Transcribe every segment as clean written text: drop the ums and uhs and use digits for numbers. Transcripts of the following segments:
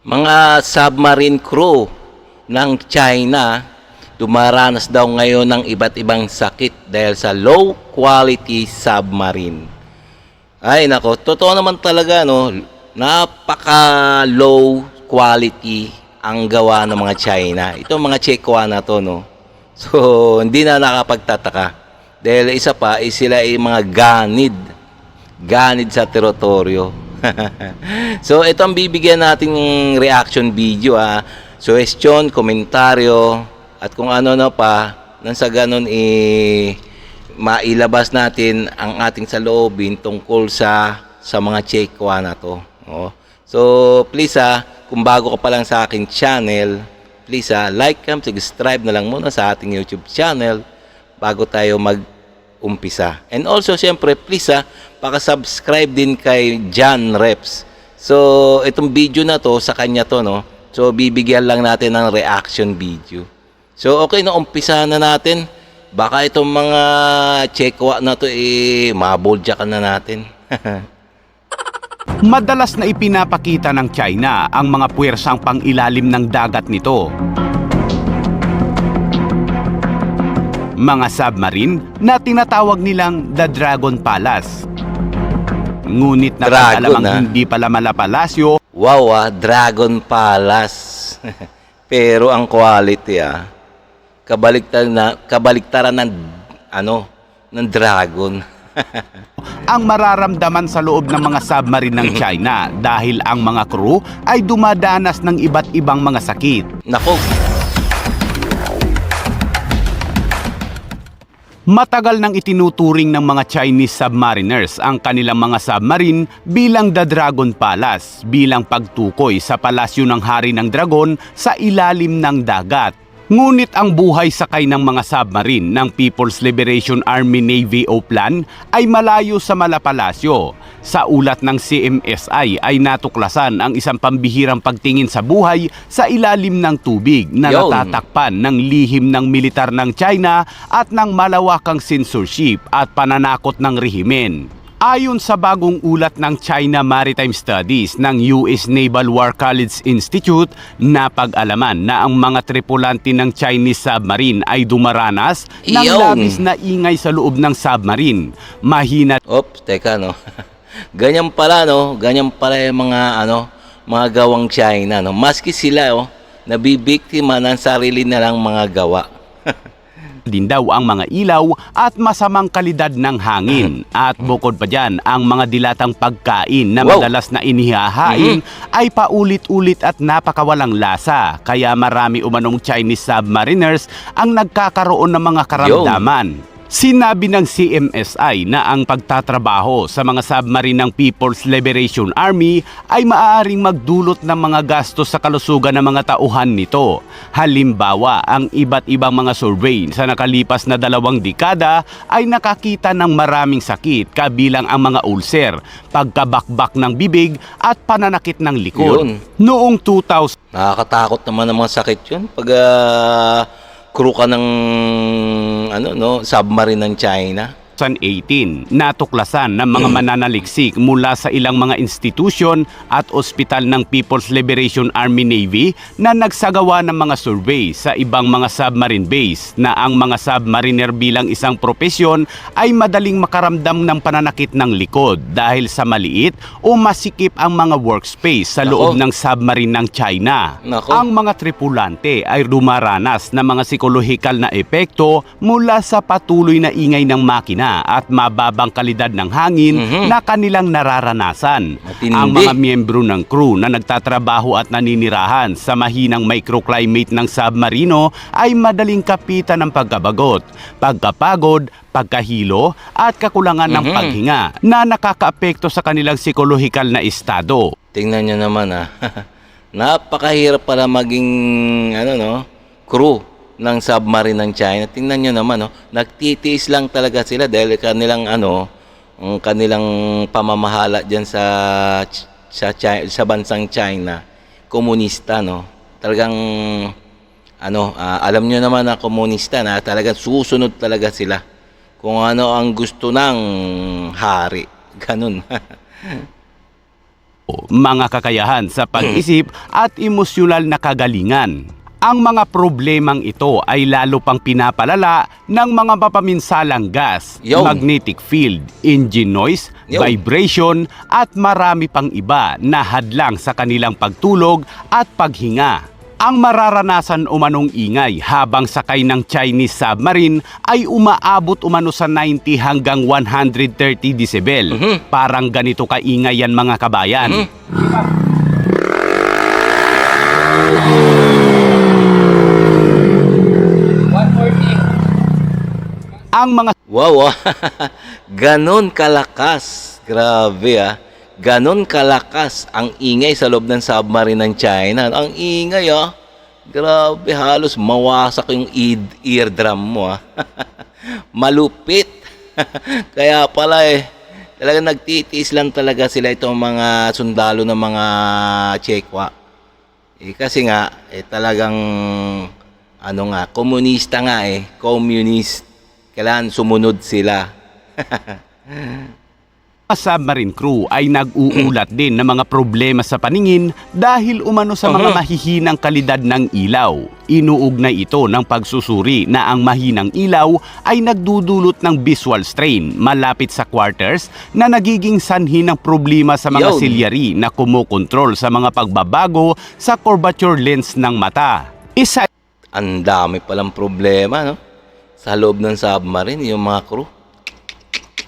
Mga submarine crew ng China dumaranas daw ngayon ng iba't ibang sakit dahil sa low quality submarine. Ay nako, totoo naman talaga no, napaka low quality ang gawa ng mga China. Ito mga Chekwa na to no. So hindi na nakapagtataka dahil isa pa sila ay mga ganid sa teritoryo. So ito ang bibigyan nating reaction video suggestion, komentaryo at kung ano na pa nang sa ganun mailabas natin ang ating saloobin tungkol sa mga Chekwa na to. So please kung bago ka pa lang sa aking channel, please like and subscribe na lang muna sa ating YouTube channel bago tayo mag-umpisa. And also syempre please paka-subscribe din kay John Reps. So itong video na to sa kanya to no. So bibigyan lang natin ng reaction video. So okay na, umpisahan na natin. Baka itong mga Chekwa na to maboldyakan na natin. Madalas na ipinapakita ng China ang mga puwersang pang-ilalim ng dagat nito. Mga submarine na tinatawag nilang The Dragon Palace. Ngunit nakakalamang hindi pala malapalasyo. Wow, Dragon Palace. Pero ang quality kabaliktaran ng dragon. Ang mararamdaman sa loob ng mga submarine ng China dahil ang mga crew ay dumadanas ng iba't ibang mga sakit. Nako. Matagal nang itinuturing ng mga Chinese submariners ang kanilang mga submarine bilang The Dragon Palace, bilang pagtukoy sa palasyo ng Hari ng Dragon sa ilalim ng dagat. Ngunit ang buhay sakay ng mga submarine ng People's Liberation Army Navy o PLAN ay malayo sa malapalasyo. Sa ulat ng CMSI ay natuklasan ang isang pambihirang pagtingin sa buhay sa ilalim ng tubig na natatakpan ng lihim ng militar ng China at ng malawakang censorship at pananakot ng rehimen. Ayon sa bagong ulat ng China Maritime Studies ng US Naval War College Institute, napag-alaman na ang mga tripulante ng Chinese submarine ay dumaranas ng labis na ingay sa loob ng submarine. Mahina. Teka no. Ganyan pala yung mga gawang China no. Maski sila nabibiktima ng sarili nilang mga gawa. Din daw ang mga ilaw at masamang kalidad ng hangin. At bukod pa dyan, ang mga dilatang pagkain na madalas na inihahain ay paulit-ulit at napakawalang lasa. Kaya marami umanong Chinese submariners ang nagkakaroon ng mga karamdaman. Sinabi ng CMSI na ang pagtatrabaho sa mga submarine ng People's Liberation Army ay maaaring magdulot ng mga gastos sa kalusugan ng mga tauhan nito. Halimbawa, ang iba't ibang mga survey sa nakalipas na 2 dekada ay nakakita ng maraming sakit kabilang ang mga ulcer, pagkabakbak ng bibig at pananakit ng likod. Noong 2000, nakakatakot naman ang mga sakit yun pag crew ka ng submarine ng China. 2018, natuklasan ng mga mananaliksik mula sa ilang mga institusyon at ospital ng People's Liberation Army Navy na nagsagawa ng mga survey sa ibang mga submarine base na ang mga submariner bilang isang profesyon ay madaling makaramdam ng pananakit ng likod dahil sa maliit o masikip ang mga workspace sa loob ng submarine ng China. Ang mga tripulante ay dumaranas ng mga psikolohikal na epekto mula sa patuloy na ingay ng makina at mababang kalidad ng hangin na kanilang nararanasan. Ang mga miyembro ng crew na nagtatrabaho at naninirahan sa mahinang microclimate ng submarino ay madaling kapitan ng pagkabagot, pagkapagod, pagkahilo at kakulangan ng paghinga na nakakaapekto sa kanilang psikolohikal na estado. Tingnan nyo naman napakahirap pala maging crew ng submarine ng China. Tingnan nyo naman nagtitiis lang talaga sila dahil kanilang ang kanilang pamamahala diyan sa bansang China, komunista Talagang alam nyo naman na komunista na talagang susunod talaga sila kung ano ang gusto ng hari. Ganun. mga kakayahan sa pag-isip at emosyonal na kagalingan. Ang mga problemang ito ay lalo pang pinapalala ng mga mapaminsalang gas, Yo. magnetic field, engine noise, Yo. vibration at marami pang iba na hadlang sa kanilang pagtulog at paghinga. Ang mararanasan umanong ingay habang sakay ng Chinese submarine ay umaabot umano sa 90 hanggang 130 decibel. Parang ganito kaingay yan mga kabayan. Ang mga Wow, ganon kalakas. Grabe ah. Ganon kalakas ang ingay sa loob ng submarine ng China. Ang ingay ah. Grabe, halos mawasak yung eardrum mo ah. Malupit. Kaya pala talagang nagtitiis lang talaga sila itong mga sundalo ng mga Chekwa. Kasi nga, talagang ano nga, komunista nga communist. Kailangan sumunod sila. submarine crew ay nag-uulat din ng mga problema sa paningin dahil umano sa mga mahihinang kalidad ng ilaw. Inuugnay ito ng pagsusuri na ang mahinang ilaw ay nagdudulot ng visual strain malapit sa quarters na nagiging sanhi ng problema sa mga Yun. silyari na kumokontrol sa mga pagbabago sa curvature lens ng mata. Isa Ang dami palang problema, no? Sa loob ng submarine, yung mga crew.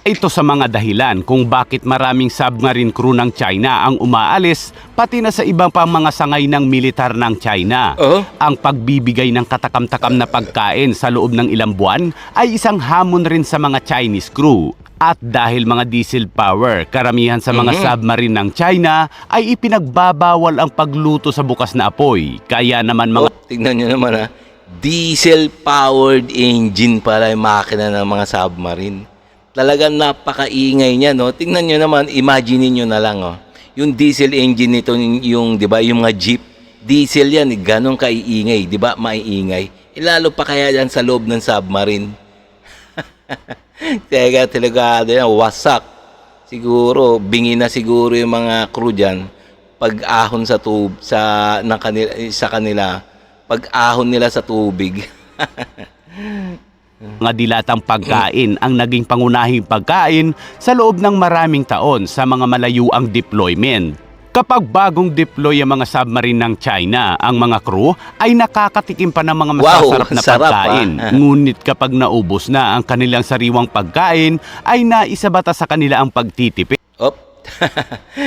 ito sa mga dahilan kung bakit maraming submarine crew ng China ang umaalis pati na sa ibang pang mga sangay ng militar ng China. Ang pagbibigay ng katakam-takam na pagkain sa loob ng ilang buwan ay isang hamon rin sa mga Chinese crew. At dahil mga diesel power, karamihan sa mga submarine ng China ay ipinagbabawal ang pagluto sa bukas na apoy. Kaya naman mga Tingnan nyo naman diesel-powered engine pala yung makina ng mga submarine. Talagang napakaingay niya, no? Tingnan nyo naman, imagine nyo na lang, yung diesel engine nito, yung, di ba, yung mga jeep, diesel yan, ganun kaiingay, di ba, maiingay. Lalo pa kaya yan sa loob ng submarine. Talaga, wasak. Siguro, bingi na siguro yung mga crew dyan, pag-ahon sa sa kanila, pag-ahon nila sa tubig. mga dilatang pagkain ang naging pangunahing pagkain sa loob ng maraming taon sa mga malayuang deployment. Kapag bagong deploy ang mga submarine ng China, ang mga crew ay nakakatikim pa ng mga masasarap na sarap, pagkain. Ngunit kapag naubos na ang kanilang sariwang pagkain, ay naisabata sa kanila ang pagtitipid.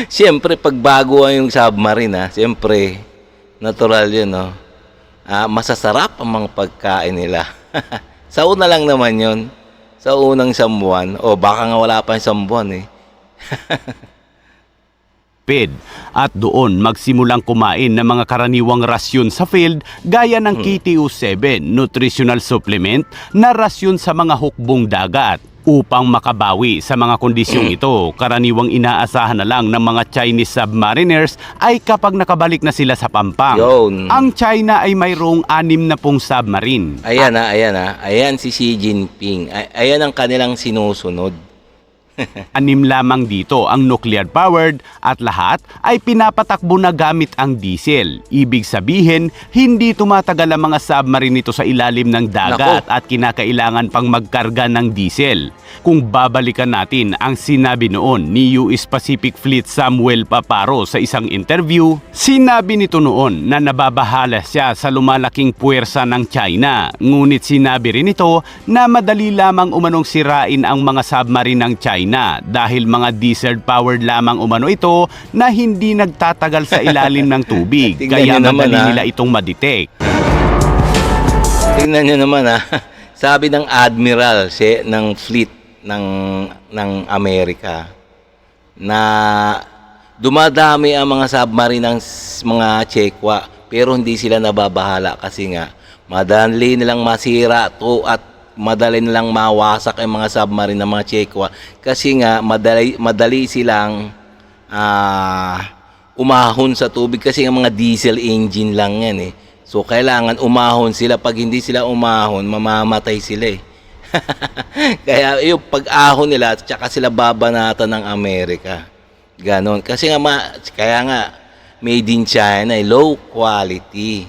Siyempre, pag bago yung submarine, siyempre, natural yun, no? Masasarap ang mga pagkain nila. Sa una lang naman yun. Sa unang isang buwan. O baka nga wala pa isang buwan At doon magsimulang kumain ng mga karaniwang rasyon sa field gaya ng KTO7 nutritional supplement na rasyon sa mga hukbong dagat. Upang makabawi sa mga kondisyong ito, karaniwang inaasahan na lang ng mga Chinese submariners ay kapag nakabalik na sila sa Pampang. Yun. Ang China ay mayroong 6 na pong submarine. Ayan si Xi Jinping. Ayan ang kanilang sinusunod. 6 lamang dito ang nuclear-powered at lahat ay pinapatakbo na gamit ang diesel. Ibig sabihin, hindi tumatagal ang mga submarine nito sa ilalim ng dagat at kinakailangan pang magkarga ng diesel. Kung babalikan natin ang sinabi noon ni US Pacific Fleet Samuel Paparo sa isang interview, sinabi nito noon na nababahala siya sa lumalaking puwersa ng China. Ngunit sinabi rin ito na madali lamang umanong sirain ang mga submarine ng China dahil mga diesel-powered lamang umano ito na hindi nagtatagal sa ilalim ng tubig. Kaya madali nila itong madetect. Tingnan nyo naman sabi ng admiral ng fleet ng Amerika na dumadami ang mga submarine ng mga Chekwa pero hindi sila nababahala kasi nga madali nilang masira at madali nilang mawasak ang mga submarine ng mga Chekwa kasi nga madali silang umahon sa tubig kasi ang mga diesel engine lang yan So kailangan umahon sila. Pag hindi sila umahon, mamamatay sila Kaya yung pag-ahon nila, tsaka sila babanatan ng Amerika. Ganon. Kasi nga, kaya nga, made in China, low quality.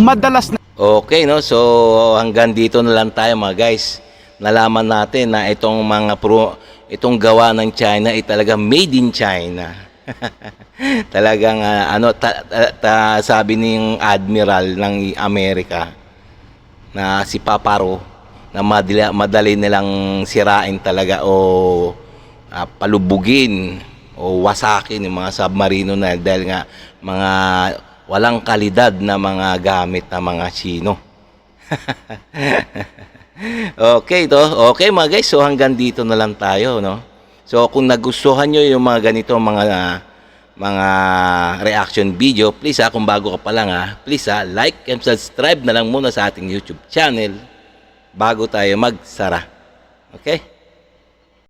Madalas na Okay, no? So, hanggang dito na lang tayo mga guys. Nalaman natin na itong gawa ng China ay talaga made in China. Talagang sabi ng Admiral ng Amerika na si Paparo na madali nilang sirain talaga o palubugin o wasakin yung mga submarino na dahil nga mga walang kalidad na mga gamit na mga Chino. Okay to. Okay mga guys, so hanggang dito na lang tayo, no? So kung nagustuhan nyo yung mga ganito mga reaction video, please kung bago ka pa lang please like and subscribe na lang muna sa ating YouTube channel bago tayo magsara. Okay?